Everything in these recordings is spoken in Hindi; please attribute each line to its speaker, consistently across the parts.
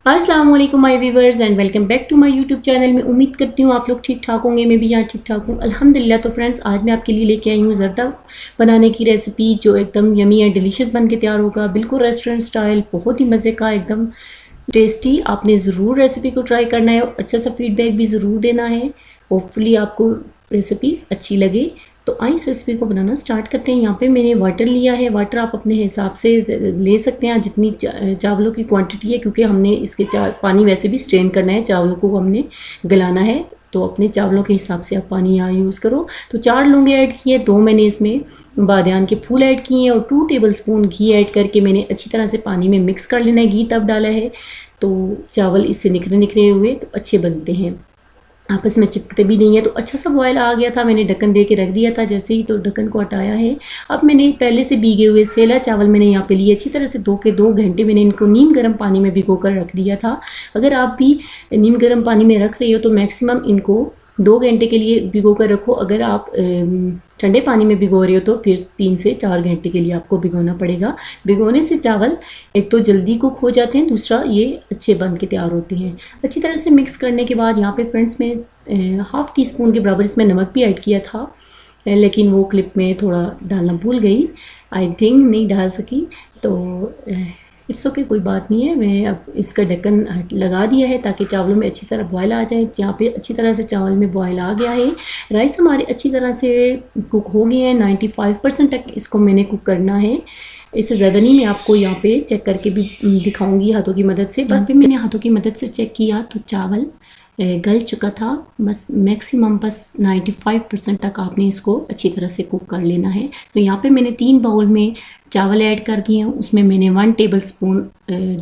Speaker 1: अस्सलाम वालेकुम my viewers and welcome back to my YouTube channel में। उम्मीद करती हूँ आप लोग ठीक ठाक होंगे, मैं भी यहाँ ठीक ठाक हूँ अल्हम्दुलिल्लाह। तो फ्रेंड्स, आज मैं आपके लिए लेके आई हूँ ज़र्दा बनाने की रेसिपी, जो एकदम यमी एंड डिलीशियस बन के तैयार होगा, बिल्कुल रेस्टोरेंट स्टाइल, बहुत ही मज़े का, एकदम टेस्टी। आपने ज़रूर रेसिपी को ट्राई करना है और अच्छा सा फीडबैक भी ज़रूर देना है। होपफुली आपको रेसिपी अच्छी लगे। तो आइए इस रेसिपी को बनाना स्टार्ट करते हैं। यहाँ पे मैंने वाटर लिया है। वाटर आप अपने हिसाब से ले सकते हैं, जितनी चावलों की क्वांटिटी है, क्योंकि हमने इसके पानी वैसे भी स्ट्रेन करना है, चावलों को हमने गलाना है, तो अपने चावलों के हिसाब से आप पानी यहाँ यूज़ करो। तो 4 लौंगे ऐड किए, 2 मैंने इसमें बादियान के फूल ऐड किए हैं और 2 टेबलस्पून घी ऐड करके मैंने अच्छी तरह से पानी में मिक्स कर लेना है। घी तब डाला है तो चावल इससे निखरे निखरे हुए तो अच्छे बनते हैं, आपस में चिपकते भी नहीं है। तो अच्छा सा बॉयल आ गया था, मैंने ढक्कन दे के रख दिया था। जैसे ही तो ढक्कन को हटाया है, अब मैंने पहले से भीगे हुए सेला चावल मैंने यहाँ पे लिए, अच्छी तरह से 2 घंटे मैंने इनको नीम गर्म पानी में भिगो कर रख दिया था। अगर आप भी नीम गर्म पानी में रख रहे हो तो मैक्सिमम इनको 2 घंटे के लिए भिगो कर रखो। अगर आप ठंडे पानी में भिगो रहे हो तो फिर 3 से 4 घंटे के लिए आपको भिगोना पड़ेगा। भिगोने से चावल एक तो जल्दी कुक हो जाते हैं, दूसरा ये अच्छे बन के तैयार होते हैं। अच्छी तरह से मिक्स करने के बाद यहाँ पे फ्रेंड्स में हाफ़ टी स्पून के बराबर इसमें नमक भी ऐड किया था, लेकिन वो क्लिप में थोड़ा डालना भूल गई, आई थिंक नहीं डाल सकी। तो इट्स ओके, कोई बात नहीं है। मैं अब इसका ढक्कन लगा दिया है ताकि चावलों में अच्छी तरह बॉयल आ जाए। यहाँ पे अच्छी तरह से चावल में बॉयल आ गया है। राइस हमारे अच्छी तरह से कुक हो गए हैं, 95% तक इसको मैंने कुक करना है। इससे ज़्यादा नहीं, मैं आपको यहाँ पे चेक करके भी दिखाऊंगी हाथों की मदद से। बस भी मैंने हाथों की मदद से चेक किया तो चावल गल चुका था। बस मैक्सिमम बस 95% तक आपने इसको अच्छी तरह से कुक कर लेना है। तो यहाँ पे मैंने 3 बाउल में चावल ऐड कर दिए हैं, उसमें मैंने 1 टेबलस्पून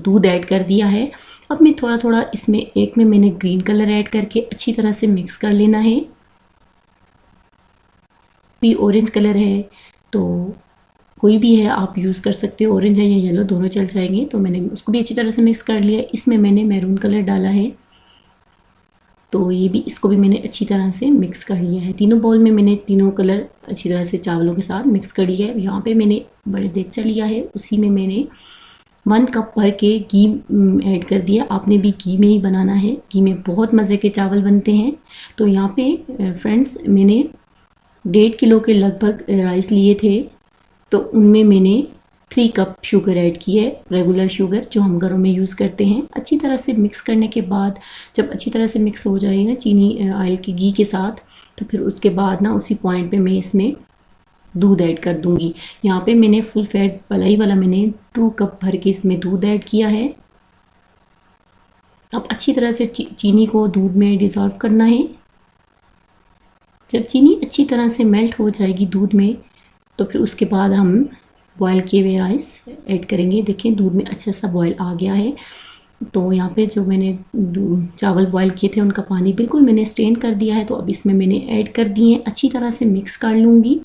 Speaker 1: दूध ऐड कर दिया है। अब मैं थोड़ा थोड़ा इसमें एक में मैंने ग्रीन कलर ऐड करके अच्छी तरह से मिक्स कर लेना है। भी ऑरेंज कलर है तो कोई भी है आप यूज़ कर सकते हो, ऑरेंज है या येलो दोनों चल जाएंगे। तो मैंने उसको भी अच्छी तरह से मिक्स कर लिया। इसमें मैंने मैरून कलर डाला है, तो ये भी, इसको भी मैंने अच्छी तरह से मिक्स कर लिया है। तीनों बाउल में मैंने तीनों कलर अच्छी तरह से चावलों के साथ मिक्स कर लिया है। यहाँ पे मैंने बड़े देगचा लिया है, उसी में मैंने 1 कप भर के घी ऐड कर दिया। आपने भी घी में ही बनाना है, घी में बहुत मज़े के चावल बनते हैं। तो यहाँ पे फ्रेंड्स मैंने 1.5 किलो के लगभग राइस लिए थे, तो उनमें मैंने 3 कप शुगर ऐड की है, रेगुलर शुगर जो हम घरों में यूज़ करते हैं। अच्छी तरह से मिक्स करने के बाद, जब अच्छी तरह से मिक्स हो जाएगा चीनी ऑयल के घी के साथ, तो फिर उसके बाद ना उसी पॉइंट पे मैं इसमें दूध ऐड कर दूंगी। यहाँ पे मैंने फुल फैट मलाई वाला मैंने 2 कप भर के इसमें दूध ऐड किया है। अब अच्छी तरह से चीनी को दूध में डिज़ोल्व करना है। जब चीनी अच्छी तरह से मेल्ट हो जाएगी दूध में, तो फिर उसके बाद हम बॉयल किए हुए राइस ऐड करेंगे। देखें दूध में अच्छा सा बॉयल आ गया है। तो यहाँ पे जो मैंने चावल बॉयल किए थे उनका पानी बिल्कुल मैंने स्ट्रेन कर दिया है। तो अब इसमें मैंने ऐड कर दिए हैं, अच्छी तरह से मिक्स कर लूँगी।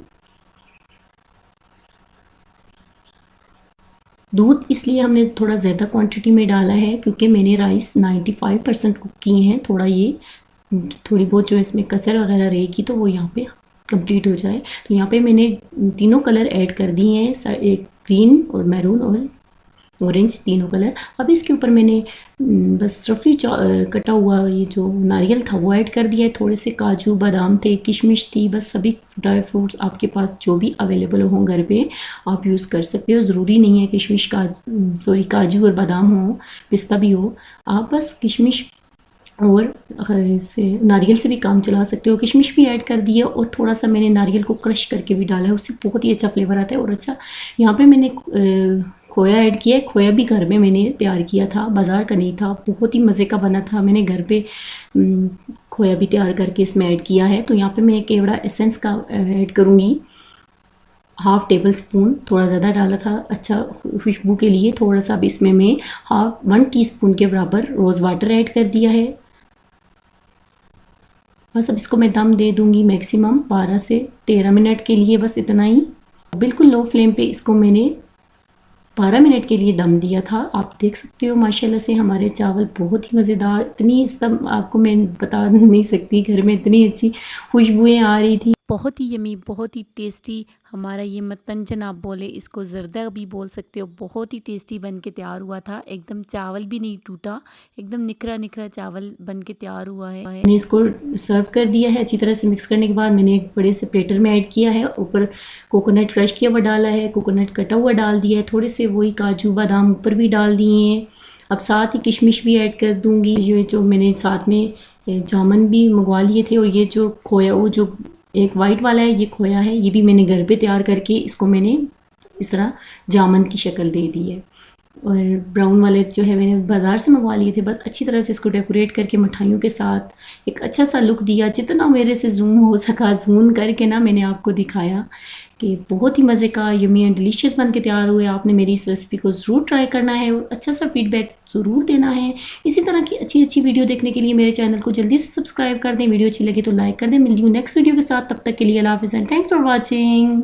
Speaker 1: दूध इसलिए हमने थोड़ा ज़्यादा क्वांटिटी में डाला है क्योंकि मैंने राइस 95% कुक किए हैं। थोड़ी बहुत जो इसमें कसर वगैरह रहेगी तो वो यहाँ पे कंप्लीट हो जाए। तो यहाँ पे मैंने तीनों कलर ऐड कर दिए हैं, एक ग्रीन और मैरून और ऑरेंज, तीनों कलर। अब इसके ऊपर मैंने बस रफली कटा हुआ ये जो नारियल था वो ऐड कर दिया है। थोड़े से काजू बादाम थे, किशमिश थी, बस सभी ड्राई फ्रूट्स आपके पास जो भी अवेलेबल हों घर पे आप यूज़ कर सकते हो। ज़रूरी नहीं है किशमिश काजू और बादाम हो, पिस्ता भी हो। आप बस किशमिश और से नारियल से भी काम चला सकते हो। किशमिश भी ऐड कर दिया और थोड़ा सा मैंने नारियल को क्रश करके भी डाला है, उससे बहुत ही अच्छा फ्लेवर आता है। और अच्छा, यहाँ पे मैंने खोया ऐड किया है। खोया भी घर में मैंने तैयार किया था, बाज़ार का नहीं था, बहुत ही मज़े का बना था। मैंने घर पे खोया भी तैयार करके इसमें ऐड किया है। तो यहाँ पे मैं केवड़ा एसेंस का ऐड करूँगी, हाफ़ टेबल स्पून, थोड़ा ज़्यादा डाला था अच्छा खुशबू के लिए। थोड़ा सा अब इसमें मैं 1 टीस्पून के बराबर रोज़ वाटर ऐड कर दिया है। बस अब इसको मैं दम दे दूंगी मैक्सिमम 12 से 13 मिनट के लिए, बस इतना ही। बिल्कुल लो फ्लेम पे इसको मैंने 12 मिनट के लिए दम दिया था। आप देख सकते हो माशाल्लाह से हमारे चावल बहुत ही मज़ेदार, इतनी सब आपको मैं बता नहीं सकती, घर में इतनी अच्छी खुशबुएं आ रही थी। बहुत ही यमी, बहुत ही टेस्टी हमारा ये मतंजन आप बोले, इसको ज़र्दा भी बोल सकते हो, बहुत ही टेस्टी बन के तैयार हुआ था। एकदम चावल भी नहीं टूटा, एकदम निखरा निखरा चावल बन के तैयार हुआ है। मैंने इसको सर्व कर दिया है। अच्छी तरह से मिक्स करने के बाद मैंने एक बड़े से प्लेटर में ऐड किया है। ऊपर कोकोनट क्रश किया हुआ डाला है, कोकोनट कटा हुआ डाल दिया है, थोड़े से वही काजू बादाम ऊपर भी डाल दिए हैं। अब साथ ही किशमिश भी ऐड कर दूँगी। ये जो मैंने साथ में जामुन भी मंगवा लिए थे, और ये जो खोया, वो जो एक वाइट वाला है, ये खोया है, ये भी मैंने घर पे तैयार करके इसको मैंने इस तरह जामुन की शक्ल दे दी है। और ब्राउन वाले जो है मैंने बाज़ार से मंगवा लिए थे। बस अच्छी तरह से इसको डेकोरेट करके मिठाइयों के साथ एक अच्छा सा लुक दिया। जितना मेरे से जूम हो सका जूम करके ना मैंने आपको दिखाया कि बहुत ही मज़े का यमी एंड डिलीशियस बन के तैयार हुए। आपने मेरी इस रेसिपी को ज़रूर ट्राई करना है और अच्छा सा फीडबैक ज़रूर देना है। इसी तरह की अच्छी अच्छी वीडियो देखने के लिए मेरे चैनल को जल्दी से सब्सक्राइब कर दें। वीडियो अच्छी लगी तो लाइक कर दें। मिलती हूँ नेक्स्ट वीडियो के साथ, तब तक के लिए अल्लाह हाफ़िज़ एंड थैंक्स फॉर वॉचिंग।